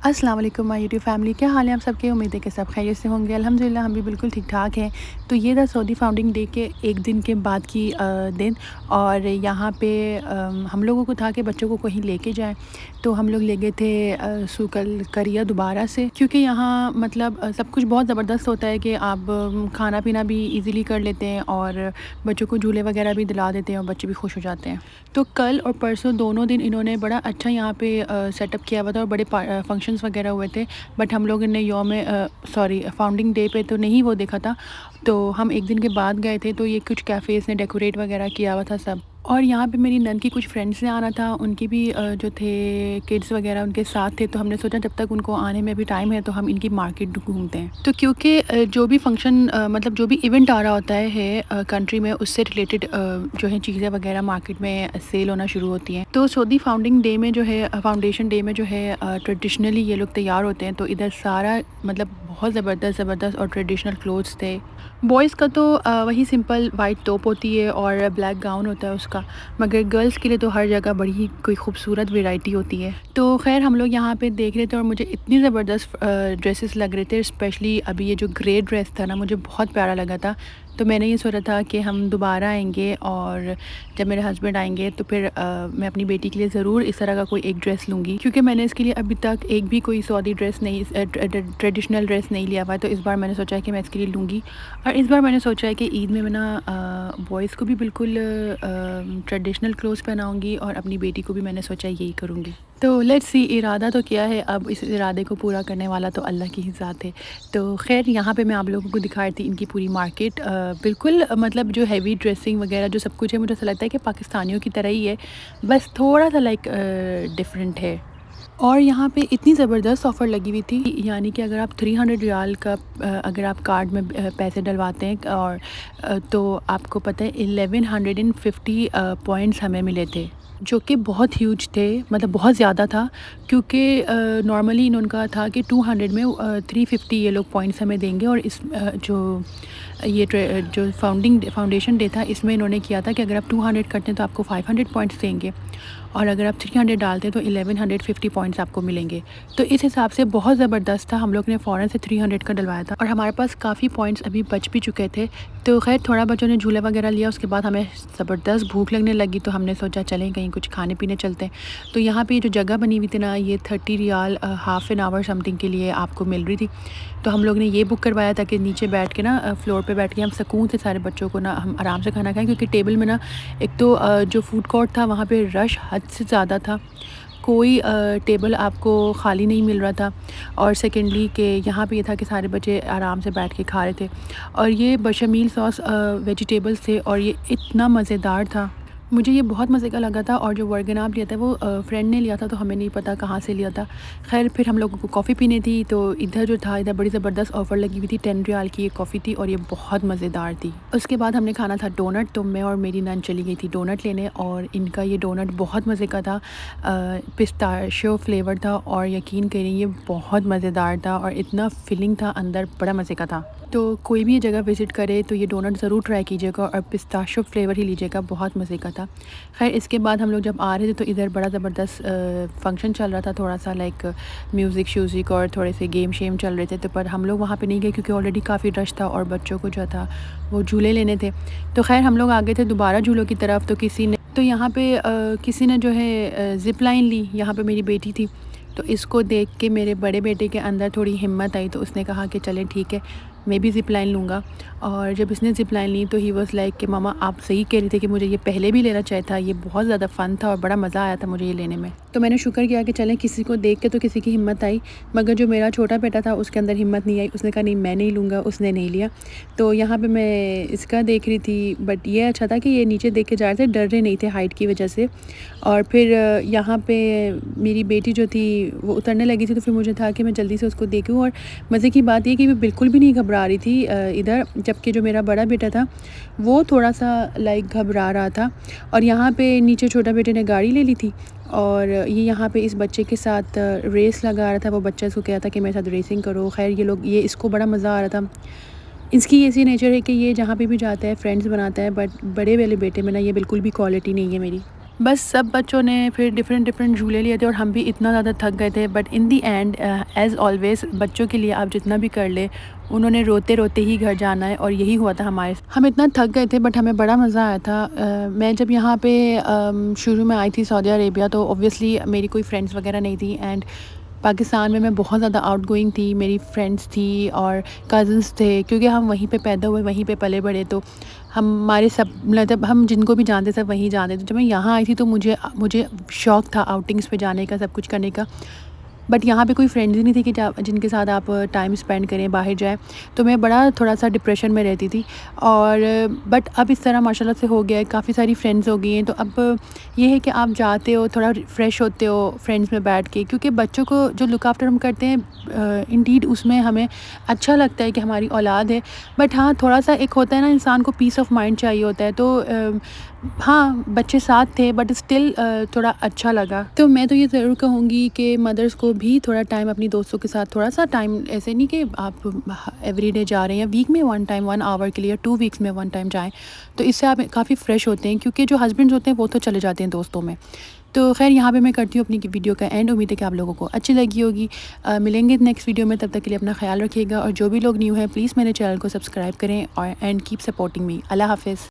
अस्सलाम वालेकुम my YouTube family, क्या हाल है आप सबके। उम्मीद है कि सब खैरियत से होंगे। अल्हम्दुलिल्लाह हम भी बिल्कुल ठीक ठाक हैं। तो ये था सऊदी फाउंडिंग डे के एक दिन के बाद की दिन। और यहाँ पे हम लोगों को था कि बच्चों को कहीं लेके जाएं, तो हम लोग ले गए थे सूकल करिया दोबारा से, क्योंकि यहाँ मतलब सब कुछ बहुत ज़बरदस्त होता है कि आप खाना पीना भी इजीली कर लेते हैं और बच्चों को झूले वगैरह भी दिला देते हैं और बच्चे भी खुश हो जाते हैं। तो कल और परसों दोनों दिन इन्होंने बड़ा अच्छा यहाँ पे सेटअप किया हुआ था और बड़े फंक्शंस वगैरह हुए थे। बट हम लोगों ने फाउंडिंग डे पे तो नहीं वो देखा था, तो हम एक दिन के बाद गए थे। तो ये कुछ कैफ़ेज़ ने डेकोरेट वगैरह किया हुआ था सब। और यहाँ पे मेरी नंद की कुछ फ्रेंड्स ने आना था, उनकी भी जो थे किड्स वगैरह उनके साथ थे। तो हमने सोचा जब तक उनको आने में भी टाइम है तो हम इनकी मार्केट घूमते हैं। तो क्योंकि जो भी फंक्शन मतलब जो भी इवेंट आ रहा होता है कंट्री में, उससे रिलेटेड जो है चीज़ें वगैरह मार्केट में सेल होना शुरू होती हैं। तो सऊदी फाउंडिंग डे में जो है फाउंडेशन डे में जो है ट्रेडिशनली ये लोग तैयार होते हैं। तो इधर सारा मतलब बहुत ज़बरदस्त और ट्रेडिशनल क्लोथ्स थे। बॉयज़ का तो वही सिंपल वाइट टॉप होती है और ब्लैक गाउन होता है उसका, मगर गर्ल्स के लिए तो हर जगह बड़ी ही कोई खूबसूरत वैरायटी होती है। तो ख़ैर हम लोग यहाँ पे देख रहे थे और मुझे इतनी ज़बरदस्त ड्रेसेस लग रहे थे। स्पेशली अभी ये जो ग्रे ड्रेस था ना, मुझे बहुत प्यारा लगा था। तो मैंने ये सोचा था कि हम दोबारा आएंगे और जब मेरे हस्बैंड आएंगे तो फिर मैं अपनी बेटी के लिए ज़रूर इस तरह का कोई एक ड्रेस लूँगी, क्योंकि मैंने इसके लिए अभी तक एक भी कोई सऊदी ड्रेस नहीं ट्रेडिशनल ड्रेस नहीं लिया हुआ है। तो इस बार मैंने सोचा है कि मैं इसके लिए लूँगी। और इस बार मैंने सोचा है कि ईद में मैं ना बॉयज़ को भी बिल्कुल ट्रेडिशनल क्लोथ्स पहनाऊँगी और अपनी बेटी को भी मैंने सोचा है यही करूँगी। तो लेट्स सी, इरादा तो किया है, अब इस इरादे को पूरा करने वाला तो अल्लाह की ही ज़ात है। तो ख़ैर यहाँ पे मैं आप लोगों को दिखा रही थी इनकी पूरी मार्केट। बिल्कुल मतलब जो हैवी ड्रेसिंग वगैरह जो सब कुछ है, मुझे ऐसा लगता है कि पाकिस्तानियों की तरह ही है, बस थोड़ा सा लाइक डिफरेंट है। और यहाँ पे इतनी ज़बरदस्त ऑफ़र लगी हुई थी, यानी कि अगर आप 300 रियाल का अगर आप कार्ड में पैसे डलवाते हैं और तो आपको पता है 1150 पॉइंट्स हमें मिले थे, जो कि बहुत ह्यूज थे, मतलब बहुत ज़्यादा था। क्योंकि नॉर्मली इनका था कि 200 में 350 ये लोग पॉइंट्स हमें देंगे। और जो फाउंडेशन डे था, इसमें इन्होंने किया था कि अगर आप 200 करते हैं तो आपको 500 पॉइंट्स देंगे, और अगर आप 300 डालते हैं तो 1150 पॉइंट्स आपको मिलेंगे। तो इस हिसाब से बहुत ज़बरदस्त था। हम लोग ने फ़ौरन से 300 का डलवाया था और हमारे पास काफ़ी पॉइंट्स अभी बच भी चुके थे। तो खैर थोड़ा बच्चों ने झूला वगैरह लिया, उसके बाद हमें ज़बरदस्त भूख लगने लगी, तो हमने सोचा चलें कहीं कुछ खाने पीने चलते हैं। तो यहाँ पे जो जगह बनी हुई थी ना, ये 30 riyal half an hour something के लिए आपको मिल रही थी। तो हम लोग ने ये बुक करवाया था कि नीचे बैठ के ना फ्लोर पे बैठ के हम सुकून से सारे बच्चों को ना हम आराम से खाना खाएं, क्योंकि टेबल में ना एक तो जो फूड कोर्ट था वहाँ पे रश हद से ज़्यादा था, कोई टेबल आपको खाली नहीं मिल रहा था। और सेकेंडली कि यहाँ पे ये था कि सारे बच्चे आराम से बैठ के खा रहे थे, और ये बशमील सॉस वेजिटेबल्स थे और ये इतना मज़ेदार था, मुझे ये बहुत मज़े का लगा था। और जो वर्गनाप लिया था वो फ्रेंड ने लिया था, तो हमें नहीं पता कहाँ से लिया था। खैर फिर हम लोगों को कॉफ़ी पीनी थी, तो इधर जो था इधर बड़ी ज़बरदस्त ऑफ़र लगी हुई थी। 10 रियाल की ये कॉफ़ी थी और ये बहुत मज़ेदार थी। उसके बाद हमने खाना था डोनट, तो मैं और मेरी नन चली गई थी डोनट लेने, और इनका ये डोनट बहुत मज़े का था। पिस्ताशियो फ्लेवर था और यकीन करें ये बहुत मज़ेदार था और इतना फिलिंग था अंदर, बड़ा मज़े का था। तो कोई भी ये जगह विज़िट करे तो ये डोनट ज़रूर ट्राई कीजिएगा और पिस्ताशियो फ्लेवर ही लीजिएगा, बहुत मज़े का था। खैर इसके बाद हम लोग जब आ रहे थे तो इधर बड़ा ज़बरदस्त फंक्शन चल रहा था, थोड़ा सा लाइक म्यूज़िक श्यूज़िक और थोड़े से गेम शेम चल रहे थे। तो पर हम लोग वहाँ पे नहीं गए क्योंकि ऑलरेडी काफ़ी रश था और बच्चों को जो था वो झूले लेने थे। तो खैर हम लोग आ गए थे दोबारा झूलों की तरफ। तो यहाँ पे किसी ने जो है ज़िप लाइन ली, यहाँ पे मेरी बेटी थी, तो इसको देख के मेरे बड़े बेटे के अंदर थोड़ी हिम्मत आई, तो उसने कहा कि चलें ठीक है मैं भी ज़िप लाइन लूँगा। और जब इसने ज़िप लाइन ली तो ही वाज़ लाइक कि मामा आप सही कह रही थी कि मुझे ये पहले भी लेना चाहिए था, ये बहुत ज़्यादा फ़न था और बड़ा मज़ा आया था मुझे ये लेने में। तो मैंने शुक्र किया कि चलें, किसी को देख के तो किसी की हिम्मत आई, मगर जो मेरा छोटा बेटा था उसके अंदर हिम्मत नहीं आई, उसने कहा नहीं मैं नहीं लूँगा, उसने नहीं लिया। तो यहाँ पर मैं इसका देख रही थी, बट ये अच्छा था कि ये नीचे देख के जा रहे थे, डर रहे नहीं थे हाइट की वजह से। और फिर यहाँ पे मेरी बेटी जो थी वो उतरने लगी थी, तो फिर मुझे था कि मैं जल्दी से उसको देखूँ। और मज़े की बात ये कि वो बिल्कुल भी नहीं घबरा रही थी इधर, जबकि जो मेरा बड़ा बेटा था वो थोड़ा सा लाइक घबरा रहा था। और यहाँ पे नीचे छोटा बेटे ने गाड़ी ले ली थी और ये यहाँ पे इस बच्चे के साथ रेस लगा रहा था। वो बच्चा इसको कह रहा था कि मेरे साथ रेसिंग करो। खैर ये इसको बड़ा मज़ा आ रहा था। इसकी ऐसी नेचर है कि ये जहाँ पे भी जाता है फ्रेंड्स बनाता है, बट बड़े वाले बेटे में ना ये बिल्कुल भी क्वालिटी नहीं है मेरी। बस सब बच्चों ने फिर डिफरेंट झूले लिए थे और हम भी इतना ज़्यादा थक गए थे, but in the and as always बच्चों के लिए आप जितना भी कर ले, उन्होंने रोते रोते ही घर जाना है और यही हुआ था हमारे साथ। हम इतना थक गए थे बट हमें बड़ा मज़ा आया था। मैं जब यहाँ पे शुरू में आई थी सऊदी अरेबिया, तो ऑब्वियसली मेरी कोई फ्रेंड्स वगैरह नहीं थी, एंड पाकिस्तान में मैं बहुत ज़्यादा आउटगोइंग थी, मेरी फ्रेंड्स थी और कज़न्स थे, क्योंकि हम वहीं पे पैदा हुए, वहीं पे पले बड़े, तो हमारे सब मतलब हम जिनको भी जानते सब वहीं जानते थे। जब मैं यहाँ आई थी तो मुझे मुझे शौक़ था आउटिंग्स पे जाने का, सब कुछ करने का, बट यहाँ पे कोई फ्रेंड्स ही नहीं थी कि जिनके साथ आप टाइम स्पेंड करें, बाहर जाएँ। तो मैं बड़ा थोड़ा-सा डिप्रेशन में रहती थी, और बट अब इस तरह माशाल्लाह से हो गया है, काफ़ी सारी फ्रेंड्स हो गई हैं। तो अब ये है कि आप जाते हो, थोड़ा फ्रेश होते हो फ्रेंड्स में बैठ के, क्योंकि बच्चों को जो लुक आफ्टर हम करते हैं, इंडीड उसमें हमें अच्छा लगता है कि हमारी औलाद है। बट हाँ, थोड़ा-सा एक होता है ना, इंसान को पीस ऑफ माइंड चाहिए होता है। तो हाँ, बच्चे साथ थे बट स्टिल थोड़ा अच्छा लगा। तो मैं तो ये ज़रूर कहूँगी कि मदर्स को भी थोड़ा टाइम अपनी दोस्तों के साथ, थोड़ा-सा टाइम, ऐसे नहीं कि आप एवरीडे जा रहे हैं, वीक में 1 टाइम, 1 आवर के लिए, 2 वीक्स में 1 टाइम जाएँ, तो इससे आप काफ़ी फ्रेश होते हैं, क्योंकि जो हस्बैंड्स होते हैं वो तो चले जाते हैं दोस्तों में। तो ख़ैर यहाँ पे मैं करती हूँ अपनी वीडियो का एंड। उम्मीद है कि आप लोगों को अच्छी लगी होगी। मिलेंगे नेक्स्ट वीडियो में, तब तक के लिए अपना ख़्याल रखिएगा, और जो भी लोग न्यू हैं प्लीज़ मेरे चैनल को सब्सक्राइब करें और एंड कीप सपोर्टिंग मी। अल्लाह हाफ़िज़।